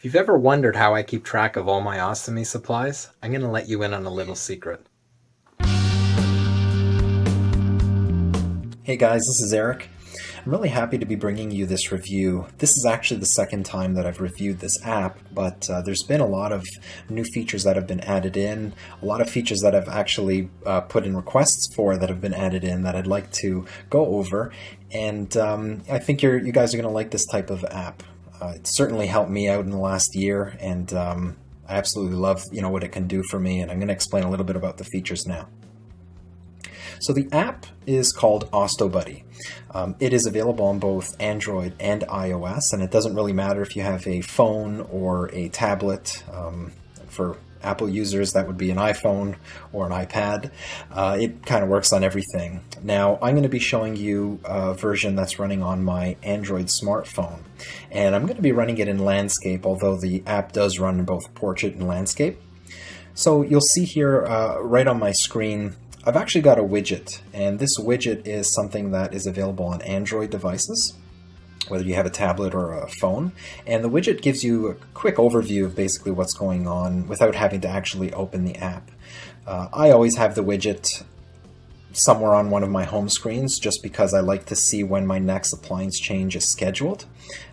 If you've ever wondered how I keep track of all my ostomy supplies, I'm going to let you in on a little secret. Hey guys, this is Eric. I'm really happy to be bringing you this review. This is actually the second time that I've reviewed this app, but there's been a lot of new features that have been added in, a lot of features that I've actually put in requests for that have been added in that I'd like to go over, and I think you guys are going to like this type of app. It certainly helped me out in the last year, and I absolutely love what it can do for me, and I'm going to explain a little bit about the features now. So the app is called OstoBuddy. It is available on both Android and iOS, and it doesn't really matter if you have a phone or a tablet. For Apple users, that would be an iPhone or an iPad. It kind of works on everything. Now, I'm going to be showing you a version that's running on my Android smartphone, and I'm going to be running it in landscape, although the app does run in both portrait and landscape. So you'll see here right on my screen, I've actually got a widget, and this widget is something that is available on Android devices, whether you have a tablet or a phone, and the widget gives you a quick overview of basically what's going on without having to actually open the app. I always have the widget somewhere on one of my home screens just because I like to see when my next appliance change is scheduled,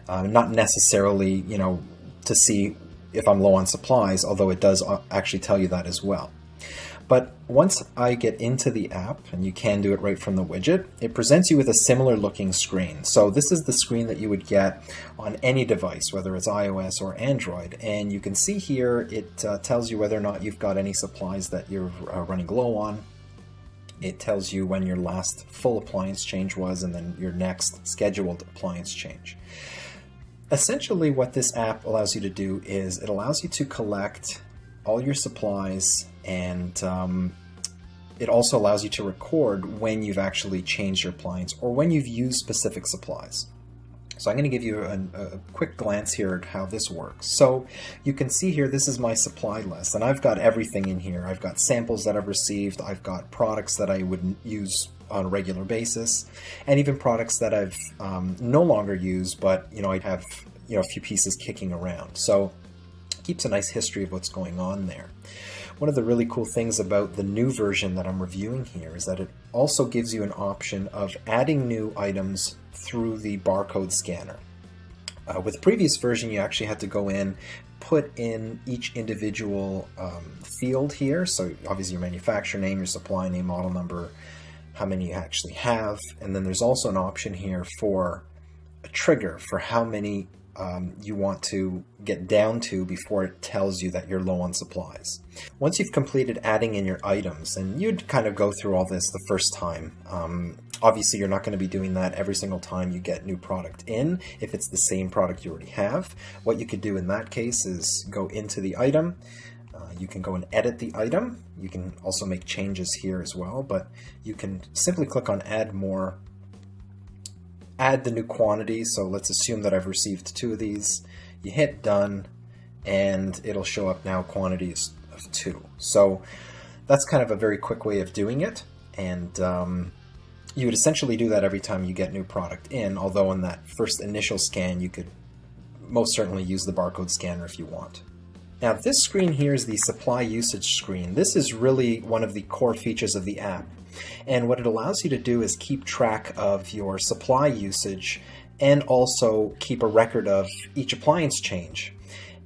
not necessarily to see if I'm low on supplies, although it does actually tell you that as well. But once I get into the app, and you can do it right from the widget, it presents you with a similar looking screen. So this is the screen that you would get on any device, whether it's iOS or Android. And you can see here, it tells you whether or not you've got any supplies that you're running low on. It tells you when your last full appliance change was, and then your next scheduled appliance change. Essentially, what this app allows you to do is it allows you to collect all your supplies, and it also allows you to record when you've actually changed your appliance or when you've used specific supplies. So I'm going to give you a quick glance here at how this works. So you can see here, this is my supply list, and I've got everything in here. I've got samples that I've received, I've got products that I would use on a regular basis, and even products that I've no longer used, but I have a few pieces kicking around. So it keeps a nice history of what's going on there. One of the really cool things about the new version that I'm reviewing here is that it also gives you an option of adding new items through the barcode scanner. With the previous version, you actually had to go in, put in each individual field here. So obviously your manufacturer name, your supply name, model number, how many you actually have. And then there's also an option here for a trigger for how many you want to get down to before it tells you that you're low on supplies. Once you've completed adding in your items, and you'd kind of go through all this the first time, obviously you're not going to be doing that every single time you get new product in if it's the same product you already have. What you could do in that case is go into the item. You can go and edit the item. You can also make changes here as well, but you can simply click on add more, add the new quantity. So let's assume that I've received 2 of these. You hit done, and it'll show up now quantities of 2. So that's kind of a very quick way of doing it, and you would essentially do that every time you get new product in, although in that first initial scan you could most certainly use the barcode scanner if you want. Now this screen here is the supply usage screen. This is really one of the core features of the app. And what it allows you to do is keep track of your supply usage and also keep a record of each appliance change.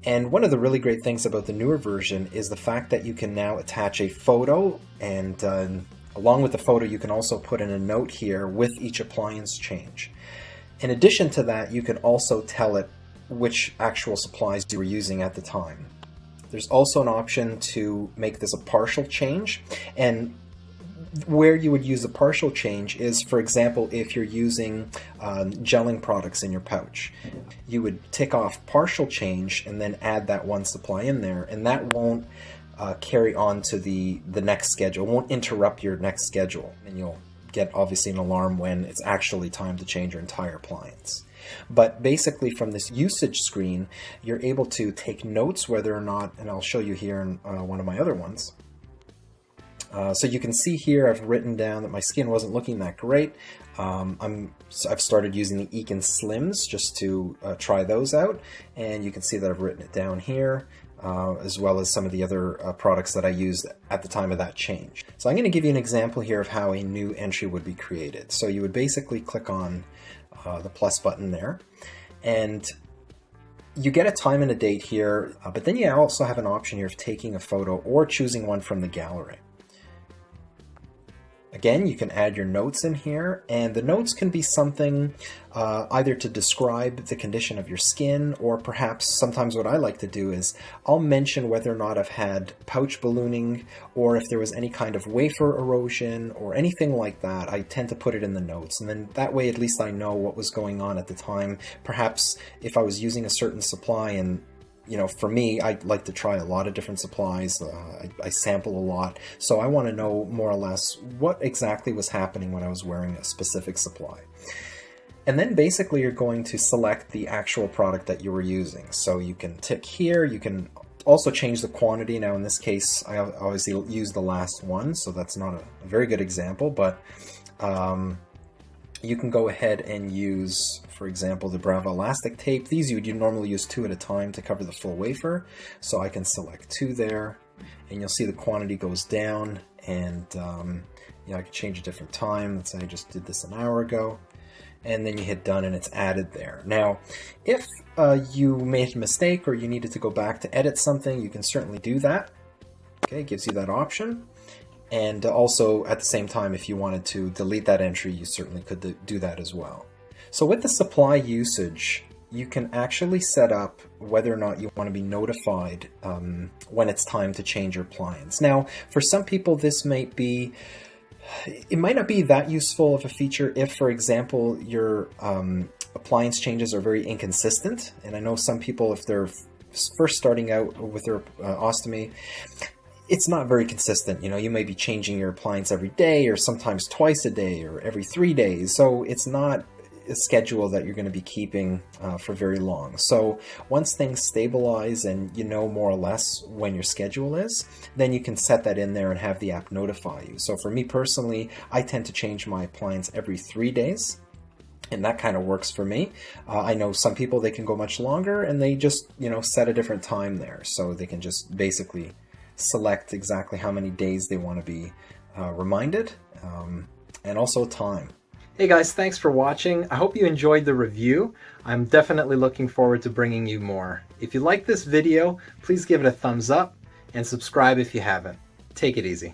And one of the really great things about the newer version is the fact that you can now attach a photo, and along with the photo you can also put in a note here with each appliance change. In addition to that, you can also tell it which actual supplies you were using at the time. There's also an option to make this a partial change, and where you would use a partial change is, for example, if you're using gelling products in your pouch. You would tick off partial change and then add that one supply in there, and that won't carry on to the next schedule. It won't interrupt your next schedule, and you'll get obviously an alarm when it's actually time to change your entire appliance. But basically from this usage screen, you're able to take notes whether or not, and I'll show you here in one of my other ones, So you can see here I've written down that my skin wasn't looking that great. I've started using the Ekin Slims just to try those out, and you can see that I've written it down here, as well as some of the other products that I used at the time of that change. So I'm going to give you an example here of how a new entry would be created. So you would basically click on the plus button there, and you get a time and a date here, but then you also have an option here of taking a photo or choosing one from the gallery. Again, you can add your notes in here, and the notes can be something either to describe the condition of your skin, or perhaps sometimes what I like to do is I'll mention whether or not I've had pouch ballooning, or if there was any kind of wafer erosion or anything like that. I tend to put it in the notes, and then that way at least I know what was going on at the time. Perhaps if I was using a certain supply, and you know, for me, I like to try a lot of different supplies. I sample a lot, so I want to know more or less what exactly was happening when I was wearing a specific supply. And then basically you're going to select the actual product that you were using. So you can tick here, you can also change the quantity. Now in this case, I obviously use the last one, so that's not a very good example, but you can go ahead and use, for example, the Bravo elastic tape. These you normally use 2 at a time to cover the full wafer. So I can select 2 there, and you'll see the quantity goes down, and you know, I can change a different time. Let's say I just did this an hour ago, and then you hit done and it's added there. Now, if you made a mistake or you needed to go back to edit something, you can certainly do that. Okay, it gives you that option. And also, at the same time, if you wanted to delete that entry, you certainly could do that as well. So with the supply usage, you can actually set up whether or not you want to be notified when it's time to change your appliance. Now, for some people, this might be, it might not be that useful of a feature if, for example, your appliance changes are very inconsistent. And I know some people, if they're first starting out with their ostomy, it's not very consistent. You know, you may be changing your appliance every day, or sometimes twice a day, or every 3 days. So it's not a schedule that you're going to be keeping for very long. So once things stabilize and you know more or less when your schedule is, then you can set that in there and have the app notify you. So for me personally, I tend to change my appliance every 3 days. And that kind of works for me. I know some people, they can go much longer, and they just, you know, set a different time there. So they can just basically select exactly how many days they want to be reminded, and also time. Hey guys, thanks for watching. I hope you enjoyed the review. I'm definitely looking forward to bringing you more. If you like this video, please give it a thumbs up and subscribe if you haven't. Take it easy.